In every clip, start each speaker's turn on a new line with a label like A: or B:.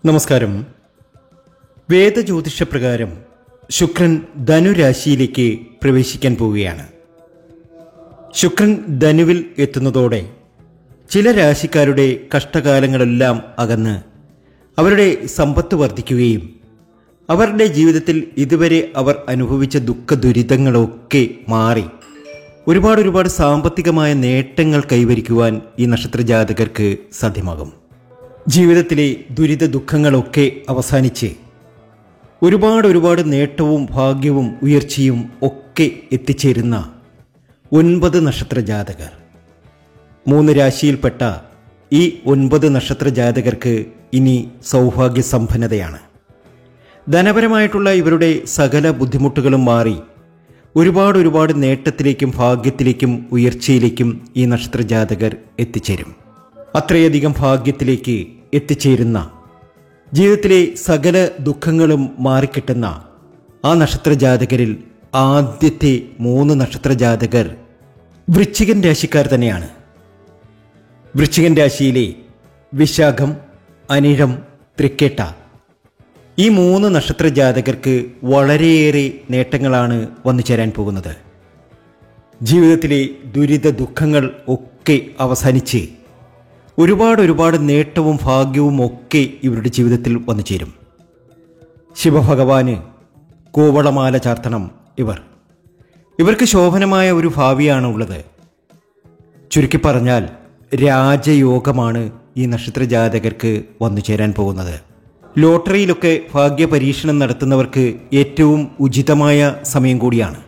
A: നമസ്കാരം. വേദജ്യോതിഷപ്രകാരം ശുക്രൻ ധനുരാശിയിലേക്ക് പ്രവേശിക്കാൻ പോവുകയാണ്. ശുക്രൻ ധനുവിൽ എത്തുന്നതോടെ ചില രാശിക്കാരുടെ കഷ്ടകാലങ്ങളെല്ലാം അകന്ന് അവരുടെ സമ്പത്ത് വർദ്ധിക്കുകയും അവരുടെ ജീവിതത്തിൽ ഇതുവരെ അവർ അനുഭവിച്ച ദുഃഖ ദുരിതങ്ങളൊക്കെ മാറി ഒരുപാട് സാമ്പത്തികമായ നേട്ടങ്ങൾ കൈവരിക്കുവാൻ ഈ നക്ഷത്രജാതകർക്ക് സാധ്യമാകും. ജീവിതത്തിലെ ദുരിത ദുഃഖങ്ങളൊക്കെ അവസാനിച്ച് ഒരുപാട് നേട്ടവും ഭാഗ്യവും ഉയർച്ചയും ഒക്കെ എത്തിച്ചേരുന്ന 9 നക്ഷത്രജാതകർ. 3 രാശിയിൽപ്പെട്ട ഈ 9 നക്ഷത്രജാതകർക്ക് ഇനി സൗഭാഗ്യസമ്പന്നതയാണ്. ധനപരമായിട്ടുള്ള ഇവരുടെ സകല ബുദ്ധിമുട്ടുകളും മാറി ഒരുപാട് നേട്ടത്തിലേക്കും ഭാഗ്യത്തിലേക്കും ഉയർച്ചയിലേക്കും ഈ നക്ഷത്രജാതകർ എത്തിച്ചേരും. അത്രയധികം ഭാഗ്യത്തിലേക്ക് എത്തിച്ചേരുന്ന, ജീവിതത്തിലെ സകല ദുഃഖങ്ങളും മാറിക്കിട്ടുന്ന ആ നക്ഷത്രജാതകരിൽ ആദ്യത്തെ 3 നക്ഷത്രജാതകർ വൃശ്ചികൻ രാശിക്കാർ തന്നെയാണ്. വൃശ്ചികൻ രാശിയിലെ വിശാഖം, അനിഴം, തൃക്കേട്ട ഈ 3 നക്ഷത്രജാതകർക്ക് വളരെയേറെ നേട്ടങ്ങളാണ് വന്നു ചേരാൻ പോകുന്നത്. ജീവിതത്തിലെ ദുരിത ദുഃഖങ്ങൾ ഒക്കെ അവസാനിച്ച് ഒരുപാട് നേട്ടവും ഭാഗ്യവും ഒക്കെ ഇവരുടെ ജീവിതത്തിൽ വന്നു ചേരും. ശിവഭഗവാന് കൂവളമാല ചാർത്തണം. ഇവർക്ക് ശോഭനമായ ഒരു ഭാവിയാണ് ഉള്ളത്. ചുരുക്കി പറഞ്ഞാൽ രാജയോഗമാണ് ഈ നക്ഷത്രജാതകർക്ക് വന്നു ചേരാൻ പോകുന്നത്. ലോട്ടറിയിലൊക്കെ ഭാഗ്യപരീക്ഷണം നടത്തുന്നവർക്ക് ഏറ്റവും ഉചിതമായ സമയം കൂടിയാണ്.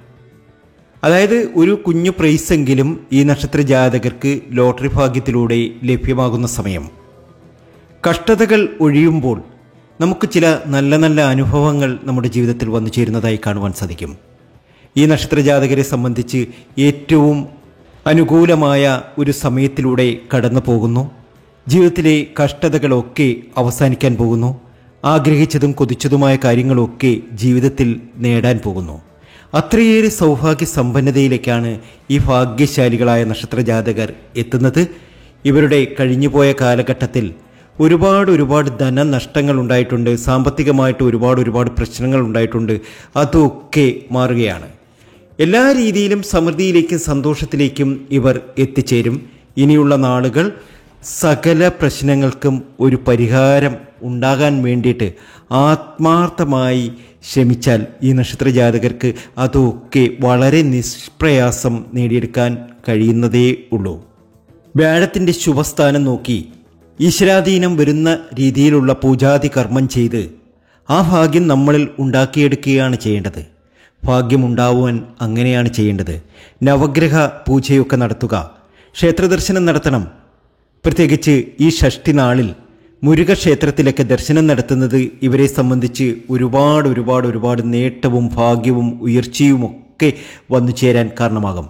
A: അതായത് ഒരു കുഞ്ഞു പ്രൈസെങ്കിലും ഈ നക്ഷത്രജാതകർക്ക് ലോട്ടറി ഭാഗ്യത്തിലൂടെ ലഭ്യമാകുന്ന സമയം. കഷ്ടതകൾ ഒഴിയുമ്പോൾ നമുക്ക് ചില നല്ല അനുഭവങ്ങൾ നമ്മുടെ ജീവിതത്തിൽ വന്നു ചേരുന്നതായി കാണുവാൻ സാധിക്കും. ഈ നക്ഷത്രജാതകരെ സംബന്ധിച്ച് ഏറ്റവും അനുകൂലമായ ഒരു സമയത്തിലൂടെ കടന്നു പോകുന്നു. ജീവിതത്തിലെ കഷ്ടതകളൊക്കെ അവസാനിക്കാൻ പോകുന്നു. ആഗ്രഹിച്ചതും കൊതിച്ചതുമായ കാര്യങ്ങളൊക്കെ ജീവിതത്തിൽ നേടാൻ പോകുന്നു. അത്രയേറെ സൗഭാഗ്യ സമ്പന്നതയിലേക്കാണ് ഈ ഭാഗ്യശാലികളായ നക്ഷത്രജാതകർ എത്തുന്നത്. ഇവരുടെ കഴിഞ്ഞുപോയ കാലഘട്ടത്തിൽ ഒരുപാട് ധനനഷ്ടങ്ങൾ ഉണ്ടായിട്ടുണ്ട്. സാമ്പത്തികമായിട്ട് ഒരുപാട് പ്രശ്നങ്ങൾ ഉണ്ടായിട്ടുണ്ട്. അതൊക്കെ മാറുകയാണ്. എല്ലാ രീതിയിലും സമൃദ്ധിയിലേക്കും സന്തോഷത്തിലേക്കും ഇവർ എത്തിച്ചേരും. ഇനിയുള്ള നാളുകൾ സകല പ്രശ്നങ്ങൾക്കും ഒരു പരിഹാരം ഉണ്ടാകാൻ വേണ്ടിയിട്ട് ആത്മാർത്ഥമായി ശ്രമിച്ചാൽ ഈ നക്ഷത്രജാതകർക്ക് അതൊക്കെ വളരെ നിഷ്പ്രയാസം നേടിയെടുക്കാൻ കഴിയുന്നതേ ഉള്ളൂ. വ്യാഴത്തിൻ്റെ ശുഭസ്ഥാനം നോക്കി ഈശ്വരാധീനം വരുന്ന രീതിയിലുള്ള പൂജാതി കർമ്മം ചെയ്ത് ആ ഭാഗ്യം നമ്മളിൽ ഉണ്ടാക്കിയെടുക്കുകയാണ് ചെയ്യേണ്ടത്. ഭാഗ്യമുണ്ടാവുവാൻ അങ്ങനെയാണ് ചെയ്യേണ്ടത്. നവഗ്രഹ പൂജയൊക്കെ നടത്തുക, ക്ഷേത്രദർശനം നടത്തണം. പ്രത്യേകിച്ച് ഈ ഷഷ്ഠി നാളിൽ മുരുകക്ഷേത്രത്തിലൊക്കെ ദർശനം നടത്തുന്നത് ഇവരെ സംബന്ധിച്ച് ഒരുപാട് നേട്ടവും ഭാഗ്യവും ഉയർച്ചയും ഒക്കെ വന്നു ചേരാൻ കാരണമാകും.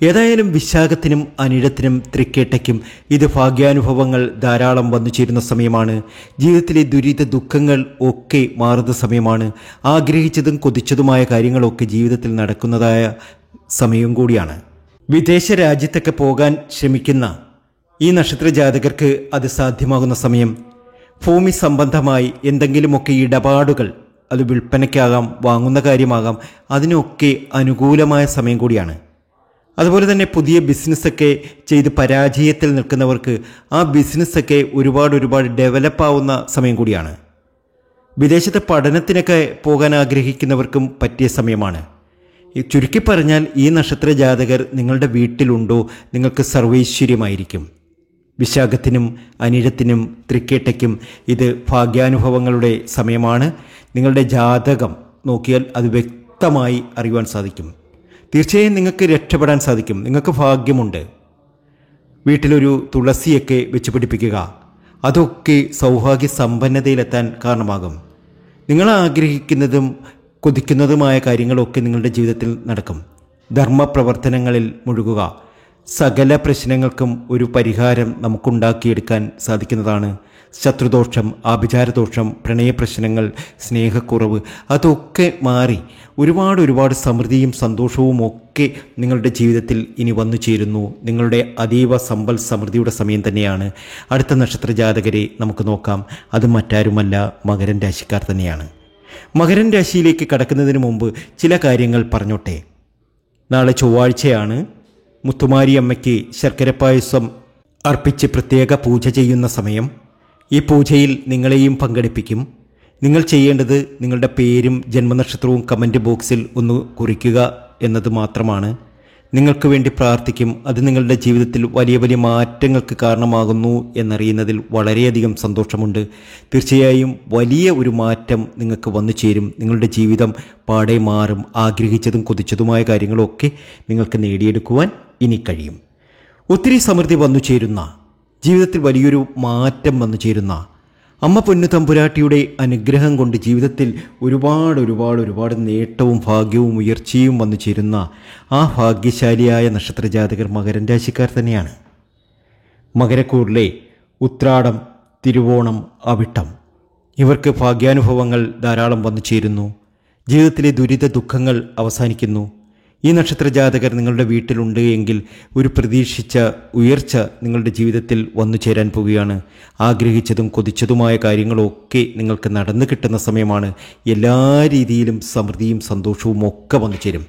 A: ഏതായാലും വിശാഖത്തിനും അനിഴത്തിനും തൃക്കേട്ടയ്ക്കും ഇത് ഭാഗ്യാനുഭവങ്ങൾ ധാരാളം വന്നു ചേരുന്ന സമയമാണ്. ജീവിതത്തിലെ ദുരിത ദുഃഖങ്ങൾ ഒക്കെ മാറുന്ന സമയമാണ്. ആഗ്രഹിച്ചതും കൊതിച്ചതുമായ കാര്യങ്ങളൊക്കെ ജീവിതത്തിൽ നടക്കുന്നതായ സമയവും കൂടിയാണ്. വിദേശ രാജ്യത്തൊക്കെ പോകാൻ ശ്രമിക്കുന്ന ഈ നക്ഷത്രജാതകർക്ക് അത് സാധ്യമാകുന്ന സമയം. ഭൂമി സംബന്ധമായി എന്തെങ്കിലുമൊക്കെ ഇടപാടുകൾ, അത് വിൽപ്പനയ്ക്കാകാം, വാങ്ങുന്ന കാര്യമാകാം, അതിനൊക്കെ അനുകൂലമായ സമയം കൂടിയാണ്. അതുപോലെ തന്നെ പുതിയ ബിസിനസ്സൊക്കെ ചെയ്ത് പരാജയത്തിൽ നിൽക്കുന്നവർക്ക് ആ ബിസിനസ്സൊക്കെ ഒരുപാട് ഡെവലപ്പാവുന്ന സമയം കൂടിയാണ്. വിദേശത്തെ പഠനത്തിനൊക്കെ പോകാൻ ആഗ്രഹിക്കുന്നവർക്കും പറ്റിയ സമയമാണ്. ചുരുക്കി പറഞ്ഞാൽ ഈ നക്ഷത്രജാതകർ നിങ്ങളുടെ വീട്ടിലുണ്ടോ നിങ്ങൾക്ക് സർവൈശ്വര്യമായിരിക്കും. വിശാഖത്തിനും അനിഴത്തിനും തൃക്കേട്ടയ്ക്കും ഇത് ഭാഗ്യാനുഭവങ്ങളുടെ സമയമാണ്. നിങ്ങളുടെ ജാതകം നോക്കിയാൽ അത് വ്യക്തമായി അറിയുവാൻ സാധിക്കും. തീർച്ചയായും നിങ്ങൾക്ക് രക്ഷപ്പെടാൻ സാധിക്കും. നിങ്ങൾക്ക് ഭാഗ്യമുണ്ട്. വീട്ടിലൊരു തുളസിയൊക്കെ വെച്ച് പിടിപ്പിക്കുക. അതൊക്കെ സൗഭാഗ്യ സമ്പന്നതയിലെത്താൻ കാരണമാകും. നിങ്ങൾ ആഗ്രഹിക്കുന്നതും കൊതിക്കുന്നതുമായ കാര്യങ്ങളൊക്കെ നിങ്ങളുടെ ജീവിതത്തിൽ നടക്കും. ധർമ്മപ്രവർത്തനങ്ങളിൽ മുഴുകുക. സകല പ്രശ്നങ്ങൾക്കും ഒരു പരിഹാരം നമുക്കുണ്ടാക്കിയെടുക്കാൻ സാധിക്കുന്നതാണ്. ശത്രുദോഷം, ആഭിചാരദോഷം, പ്രണയപ്രശ്നങ്ങൾ, സ്നേഹക്കുറവ് അതൊക്കെ മാറി ഒരുപാട് സമൃദ്ധിയും സന്തോഷവും ഒക്കെ നിങ്ങളുടെ ജീവിതത്തിൽ ഇനി വന്നു ചേരുന്നു. നിങ്ങളുടെ അതീവ സമ്പൽ സമൃദ്ധിയുടെ സമയം തന്നെയാണ്. അടുത്ത നക്ഷത്ര ജാതകരെ നമുക്ക് നോക്കാം. അത് മറ്റാരുമല്ല, മകരം രാശിക്കാർ തന്നെയാണ്. മകരം രാശിയിലേക്ക് കടക്കുന്നതിന് മുമ്പ് ചില കാര്യങ്ങൾ പറഞ്ഞോട്ടെ. നാളെ ചൊവ്വാഴ്ചയാണ്. മുത്തുമാരി അമ്മയ്ക്ക് ശർക്കര പായസം അർപ്പിച്ച് പ്രത്യേക പൂജ ചെയ്യുന്ന സമയം. ഈ പൂജയിൽ നിങ്ങളെയും പങ്കെടുപ്പിക്കും. നിങ്ങൾ ചെയ്യേണ്ടത് നിങ്ങളുടെ പേരും ജന്മനക്ഷത്രവും കമൻറ്റ് ബോക്സിൽ ഒന്ന് കുറിക്കുക എന്നത് മാത്രമാണ്. നിങ്ങൾക്ക് വേണ്ടി പ്രാർത്ഥിക്കും. അത് നിങ്ങളുടെ ജീവിതത്തിൽ വലിയ മാറ്റങ്ങൾക്ക് കാരണമാകുന്നു എന്നറിയുന്നതിൽ വളരെയധികം സന്തോഷമുണ്ട്. തീർച്ചയായും വലിയ ഒരു മാറ്റം നിങ്ങൾക്ക് വന്നു ചേരും. നിങ്ങളുടെ ജീവിതം പാടെ മാറും. ആഗ്രഹിച്ചതും കൊതിച്ചതുമായ കാര്യങ്ങളൊക്കെ നിങ്ങൾക്ക് നേടിയെടുക്കുവാൻ ഇനി കഴിയും. ഒത്തിരി സമൃദ്ധി വന്നു ചേരുന്ന, ജീവിതത്തിൽ വലിയൊരു മാറ്റം വന്നു ചേരുന്ന അമ്മ പൊന്നു തമ്പുരാട്ടിയുടെ അനുഗ്രഹം കൊണ്ട് ജീവിതത്തിൽ ഒരുപാട് നേട്ടവും ഭാഗ്യവും ഉയർച്ചയും വന്നു ചേരുന്ന ആ ഭാഗ്യശാലിയായ നക്ഷത്രജാതകർ മകരം രാശിക്കാർ തന്നെയാണ്. മകരക്കൂറിലെ ഉത്രാടം, തിരുവോണം, അവിട്ടം ഇവർക്ക് ഭാഗ്യാനുഭവങ്ങൾ ധാരാളം വന്നു ചേരുന്നു. ജീവിതത്തിലെ ദുരിത ദുഃഖങ്ങൾ അവസാനിക്കുന്നു. ഈ നക്ഷത്രജാതകർ നിങ്ങളുടെ വീട്ടിലുണ്ട് എങ്കിൽ ഒരു പ്രതീക്ഷിച്ച ഉയർച്ച നിങ്ങളുടെ ജീവിതത്തിൽ വന്നു ചേരാൻ പോവുകയാണ്. ആഗ്രഹിച്ചതും കൊതിച്ചതുമായ കാര്യങ്ങളൊക്കെ നിങ്ങൾക്ക് നടന്നു കിട്ടുന്ന സമയമാണ്. എല്ലാ രീതിയിലും സമൃദ്ധിയും സന്തോഷവും ഒക്കെ വന്നു ചേരും.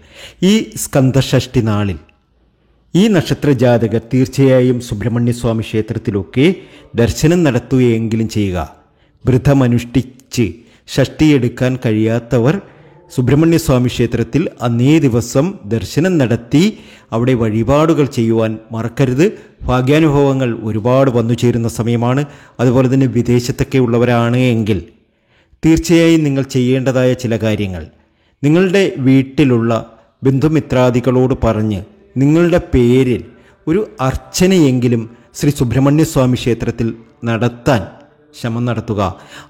A: ഈ സ്കന്ദഷഷ്ഠി നാളിൽ ഈ നക്ഷത്രജാതകർ തീർച്ചയായും സുബ്രഹ്മണ്യസ്വാമി ക്ഷേത്രത്തിലൊക്കെ ദർശനം നടത്തുകയെങ്കിലും ചെയ്യുക. വ്രതമനുഷ്ഠിച്ച് ഷഷ്ടിയെടുക്കാൻ കഴിയാത്തവർ സുബ്രഹ്മണ്യസ്വാമി ക്ഷേത്രത്തിൽ അന്നേ ദിവസം ദർശനം നടത്തി അവിടെ വഴിപാടുകൾ ചെയ്യുവാൻ മറക്കരുത്. ഭാഗ്യാനുഭവങ്ങൾ ഒരുപാട് വന്നു ചേരുന്ന സമയമാണ്. അതുപോലെ തന്നെ വിദേശത്തൊക്കെ ഉള്ളവരാണ് എങ്കിൽ തീർച്ചയായും നിങ്ങൾ ചെയ്യേണ്ടതായ ചില കാര്യങ്ങൾ, നിങ്ങളുടെ വീട്ടിലുള്ള ബന്ധുമിത്രാദികളോട് പറഞ്ഞ് നിങ്ങളുടെ പേരിൽ ഒരു അർച്ചനയെങ്കിലും ശ്രീ സുബ്രഹ്മണ്യസ്വാമി ക്ഷേത്രത്തിൽ നടത്താൻ ശ്രമം നടത്തുക.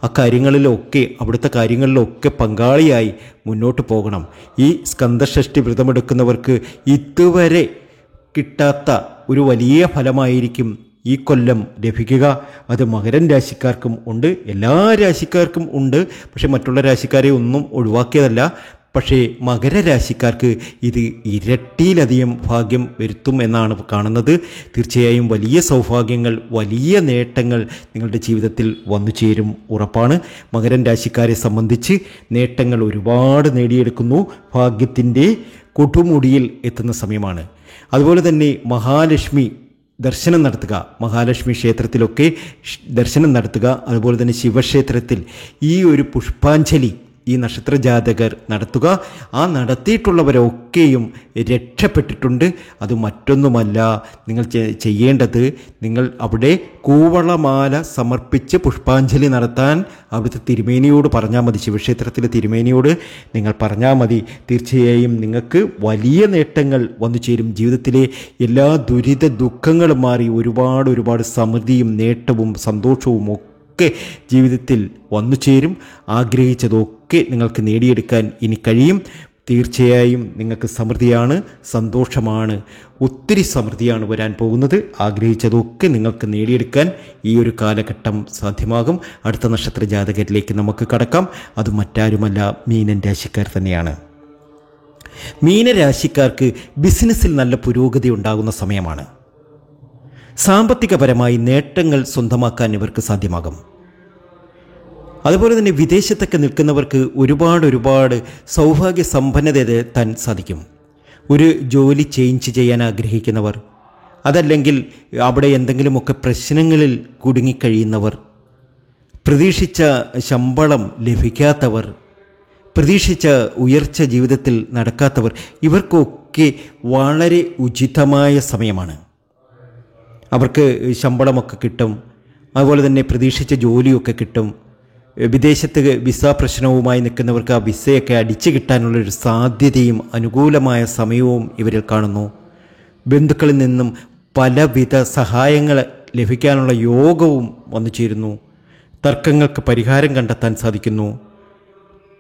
A: അക്കാര്യങ്ങളിലൊക്കെ അവിടുത്തെ കാര്യങ്ങളിലൊക്കെ പങ്കാളിയായി മുന്നോട്ട് പോകണം. ഈ സ്കന്ദഷഷ്ഠി വ്രതമെടുക്കുന്നവർക്ക് ഇതുവരെ കിട്ടാത്ത ഒരു വലിയ ഫലമായിരിക്കും ഈ കൊല്ലം ലഭിക്കുക. അത് മകരം രാശിക്കാർക്കും ഉണ്ട്, എല്ലാ രാശിക്കാർക്കും ഉണ്ട്. പക്ഷെ മറ്റുള്ള രാശിക്കാരെ ഒന്നും ഒഴിവാക്കിയതല്ല. പക്ഷേ മകരരാശിക്കാർക്ക് ഇത് ഇരട്ടിയിലധികം ഭാഗ്യം വരുത്തും എന്നാണ് കാണുന്നത്. തീർച്ചയായും വലിയ സൗഭാഗ്യങ്ങൾ, വലിയ നേട്ടങ്ങൾ നിങ്ങളുടെ ജീവിതത്തിൽ വന്നു ചേരും, ഉറപ്പാണ്. മകരം രാശിക്കാരെ സംബന്ധിച്ച് നേട്ടങ്ങൾ ഒരുപാട് നേടിയെടുക്കുന്നു. ഭാഗ്യത്തിൻ്റെ കൊടുമുടിയിൽ എത്തുന്ന സമയമാണ്. അതുപോലെ തന്നെ മഹാലക്ഷ്മി ദർശനം നടത്തുക. മഹാലക്ഷ്മി ക്ഷേത്രത്തിലൊക്കെ ദർശനം നടത്തുക. അതുപോലെ തന്നെ ശിവക്ഷേത്രത്തിൽ ഈ ഒരു പുഷ്പാഞ്ജലി ഈ നക്ഷത്രജാതകർ നടത്തുക. ആ നടത്തിയിട്ടുള്ളവരൊക്കെയും രക്ഷപ്പെട്ടിട്ടുണ്ട്. അത് മറ്റൊന്നുമല്ല, നിങ്ങൾ ചെയ്യേണ്ടത് നിങ്ങൾ അവിടെ കൂവളമാല സമർപ്പിച്ച് പുഷ്പാഞ്ജലി നടത്താൻ അവിടുത്തെ തിരുമേനിയോട് പറഞ്ഞാൽ മതി. ശിവക്ഷേത്രത്തിലെ തിരുമേനിയോട് നിങ്ങൾ പറഞ്ഞാൽ മതി. തീർച്ചയായും നിങ്ങൾക്ക് വലിയ നേട്ടങ്ങൾ വന്നു ചേരും. ജീവിതത്തിലെ എല്ലാ ദുരിത ദുഃഖങ്ങളും മാറി ഒരുപാട് സമൃദ്ധിയും നേട്ടവും സന്തോഷവും ഒക്കെ ജീവിതത്തിൽ വന്നു ചേരും. ആഗ്രഹിച്ചതൊക്കെ നിങ്ങൾക്ക് നേടിയെടുക്കാൻ ഇനി കഴിയും. തീർച്ചയായും നിങ്ങൾക്ക് സമൃദ്ധിയാണ്, സന്തോഷമാണ്, ഒത്തിരി സമൃദ്ധിയാണ് വരാൻ പോകുന്നത്. ആഗ്രഹിച്ചതൊക്കെ നിങ്ങൾക്ക് നേടിയെടുക്കാൻ ഈ ഒരു കാലഘട്ടം സാധ്യമാകും. അടുത്ത നക്ഷത്ര ജാതകരിലേക്ക് നമുക്ക് കടക്കാം. അത് മറ്റാരുമല്ല, മീനൻ രാശിക്കാർ തന്നെയാണ്. മീനരാശിക്കാർക്ക് ബിസിനസ്സിൽ നല്ല പുരോഗതി ഉണ്ടാകുന്ന സമയമാണ്. സാമ്പത്തികപരമായി നേട്ടങ്ങൾ സ്വന്തമാക്കാൻ ഇവർക്ക് സാധ്യമാകും. അതുപോലെ തന്നെ വിദേശത്തൊക്കെ നിൽക്കുന്നവർക്ക് ഒരുപാട് സൗഭാഗ്യ സമ്പന്നതയെത്താൻ സാധിക്കും. ഒരു ജോലി ചേഞ്ച് ചെയ്യാൻ ആഗ്രഹിക്കുന്നവർ, അതല്ലെങ്കിൽ അവിടെ എന്തെങ്കിലുമൊക്കെ പ്രശ്നങ്ങളിൽ കുടുങ്ങിക്കഴിയുന്നവർ, പ്രതീക്ഷിച്ച ശമ്പളം ലഭിക്കാത്തവർ, പ്രതീക്ഷിച്ച ഉയർച്ച ജീവിതത്തിൽ നടക്കാത്തവർ, ഇവർക്കൊക്കെ വളരെ ഉചിതമായ സമയമാണ്. അവർക്ക് ശമ്പളമൊക്കെ കിട്ടും. അതുപോലെ തന്നെ പ്രതീക്ഷിച്ച ജോലിയൊക്കെ കിട്ടും. വിദേശത്ത് വിസ പ്രശ്നവുമായി നിൽക്കുന്നവർക്ക് ആ വിസയൊക്കെ അടിച്ചു കിട്ടാനുള്ളൊരു സാധ്യതയും അനുകൂലമായ സമയവും ഇവരിൽ കാണുന്നു. ബന്ധുക്കളിൽ നിന്നും പലവിധ സഹായങ്ങൾ ലഭിക്കാനുള്ള യോഗവും വന്നു ചേരുന്നു. തർക്കങ്ങൾക്ക് പരിഹാരം കണ്ടെത്താൻ സാധിക്കുന്നു.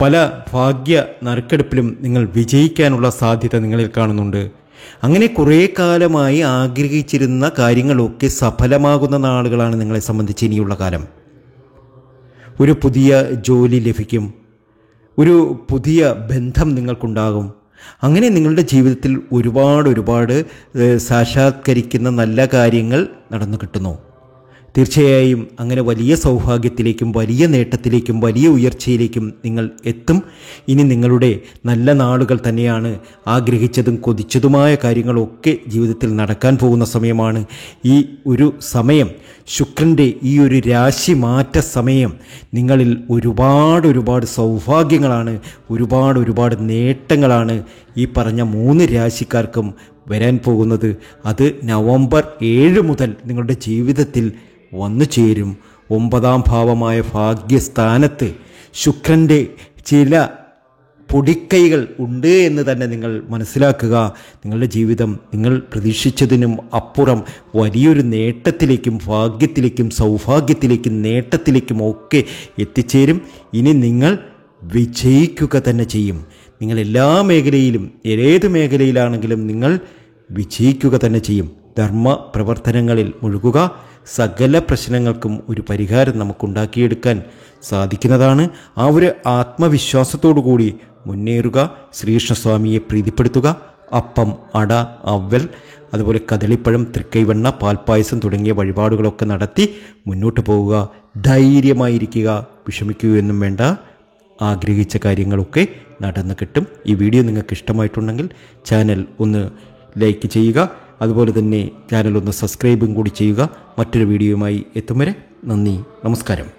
A: പല ഭാഗ്യ നറുക്കെടുപ്പിലും നിങ്ങൾ വിജയിക്കാനുള്ള സാധ്യത നിങ്ങളിൽ കാണുന്നുണ്ട്. അങ്ങനെ കുറേ കാലമായി ആഗ്രഹിച്ചിരുന്ന കാര്യങ്ങളൊക്കെ സഫലമാകുന്ന നാളുകളാണ് നിങ്ങളെ സംബന്ധിച്ച് ഇനിയുള്ള കാലം. ഒരു പുതിയ ജോലി ലഭിക്കും, ഒരു പുതിയ ബന്ധം നിങ്ങൾക്കുണ്ടാകും. അങ്ങനെ നിങ്ങളുടെ ജീവിതത്തിൽ ഒരുപാട് സാക്ഷാത്കരിക്കുന്ന നല്ല കാര്യങ്ങൾ നടന്നു കിട്ടുന്നു. തീർച്ചയായും അങ്ങനെ വലിയ സൗഭാഗ്യത്തിലേക്കും വലിയ നേട്ടത്തിലേക്കും വലിയ ഉയർച്ചയിലേക്കും നിങ്ങൾ എത്തും. ഇനി നിങ്ങളുടെ നല്ല നാളുകൾ തന്നെയാണ്. ആഗ്രഹിച്ചതും കൊതിച്ചതുമായ കാര്യങ്ങളൊക്കെ ജീവിതത്തിൽ നടക്കാൻ പോകുന്ന സമയമാണ്. ഈ ഒരു സമയം, ശുക്രൻ്റെ ഈ ഒരു രാശി മാറ്റ സമയം നിങ്ങളിൽ ഒരുപാട് സൗഭാഗ്യങ്ങളാണ്, ഒരുപാട് നേട്ടങ്ങളാണ് ഈ പറഞ്ഞ 3 രാശിക്കാർക്കും വരാൻ പോകുന്നത്. അത് നവംബർ 7 മുതൽ നിങ്ങളുടെ ജീവിതത്തിൽ വന്നു ചേരും. 9ാം ഭാവമായ ഭാഗ്യസ്ഥാനത്ത് ശുക്രൻ്റെ ചില പൊടിക്കൈകൾ ഉണ്ട് എന്ന് തന്നെ നിങ്ങൾ മനസ്സിലാക്കുക. നിങ്ങളുടെ ജീവിതം നിങ്ങൾ പ്രതീക്ഷിച്ചതിനും അപ്പുറം വലിയൊരു നേട്ടത്തിലേക്കും ഭാഗ്യത്തിലേക്കും സൗഭാഗ്യത്തിലേക്കും നേട്ടത്തിലേക്കും ഒക്കെ എത്തിച്ചേരും. ഇനി നിങ്ങൾ വിജയിക്കുക തന്നെ ചെയ്യും. നിങ്ങൾ എല്ലാ മേഖലയിലും, ഏത് മേഖലയിലാണെങ്കിലും നിങ്ങൾ വിജയിക്കുക തന്നെ ചെയ്യും. ധർമ്മ പ്രവർത്തനങ്ങളിൽ മുഴുകുക. സകല പ്രശ്നങ്ങൾക്കും ഒരു പരിഹാരം നമുക്കുണ്ടാക്കിയെടുക്കാൻ സാധിക്കുന്നതാണ്. ആ ഒരു ആത്മവിശ്വാസത്തോടു കൂടി മുന്നേറുക. ശ്രീകൃഷ്ണസ്വാമിയെ പ്രീതിപ്പെടുത്തുക. അപ്പം, അട, അവൽ, അതുപോലെ കദളിപ്പഴം, തൃക്കൈവെണ്ണ, പാൽപ്പായസം തുടങ്ങിയ വഴിപാടുകളൊക്കെ നടത്തി മുന്നോട്ട് പോവുക. ധൈര്യമായിരിക്കുക. വിഷമിക്കുകയൊന്നും വേണ്ട. ആഗ്രഹിച്ച കാര്യങ്ങളൊക്കെ നടന്നു കിട്ടും. ഈ വീഡിയോ നിങ്ങൾക്ക് ഇഷ്ടമായിട്ടുണ്ടെങ്കിൽ ചാനൽ ഒന്ന് ലൈക്ക് ചെയ്യുക. അതുപോലെ തന്നെ ചാനൽ ഒന്ന് സബ്സ്ക്രൈബും കൂടി ചെയ്യുക. മറ്റൊരു വീഡിയോയുമായി എത്തും വരെ നന്ദി, നമസ്കാരം.